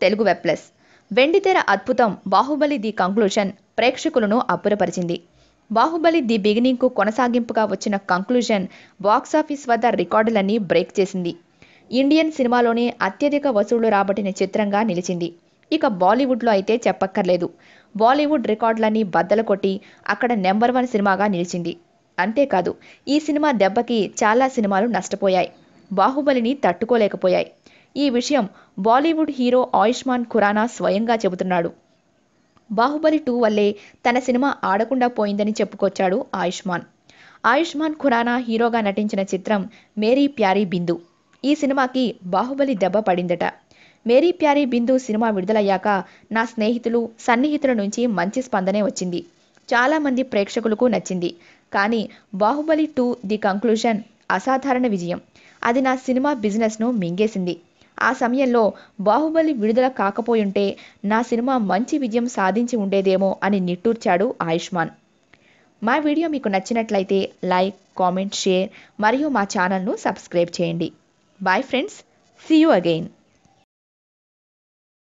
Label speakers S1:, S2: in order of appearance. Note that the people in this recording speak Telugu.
S1: Telugu web plus. వెండితెర అద్భుతం బాహుబలి ది కంక్లూజన్ ప్రేక్షకులను అబ్బురపరిచింది. బాహుబలి ది బిగినింగ్కు కొనసాగింపుగా వచ్చిన కంక్లూజన్ బాక్సాఫీస్ వద్ద రికార్డులన్నీ బ్రేక్ చేసింది. ఇండియన్ సినిమాలోనే అత్యధిక వసూళ్లు రాబట్టిన చిత్రంగా నిలిచింది. ఇక బాలీవుడ్లో అయితే చెప్పక్కర్లేదు. బాలీవుడ్ రికార్డులన్నీ బద్దలు కొట్టి అక్కడ నెంబర్ 1 సినిమాగా నిలిచింది. అంతేకాదు, ఈ సినిమా దెబ్బకి చాలా సినిమాలు నష్టపోయాయి. బాహుబలిని తట్టుకోలేకపోయాయి. ఈ విషయం బాలీవుడ్ హీరో ఆయుష్మాన్ ఖురానా స్వయంగా చెబుతున్నాడు. బాహుబలి 2 వల్లే తన సినిమా ఆడకుండా పోయిందని చెప్పుకొచ్చాడు ఆయుష్మాన్. ఆయుష్మాన్ ఖురానా హీరోగా నటించిన చిత్రం మేరీ ప్యారీ బిందు. ఈ సినిమాకి బాహుబలి దెబ్బ పడిందట. మేరీ ప్యారీ బిందు సినిమా విడుదలయ్యాక నా స్నేహితులు, సన్నిహితుల నుంచి మంచి స్పందనే వచ్చింది. చాలామంది ప్రేక్షకులకు నచ్చింది. కానీ బాహుబలి 2 ది కంక్లూజన్ అసాధారణ విజయం. అది నా సినిమా బిజినెస్ను మింగేసింది. ఆ సమయంలో బాహుబలి విడుదల కాకపోయుంటే నా సినిమా మంచి విజయం సాధించి ఉండేదేమో అని నిట్టూర్చాడు ఆయుష్మాన్. మా వీడియో మీకు నచ్చినట్లయితే లైక్, కామెంట్, షేర్ మరియు మా ఛానల్ను సబ్స్క్రైబ్ చేయండి. Bye friends, see you again.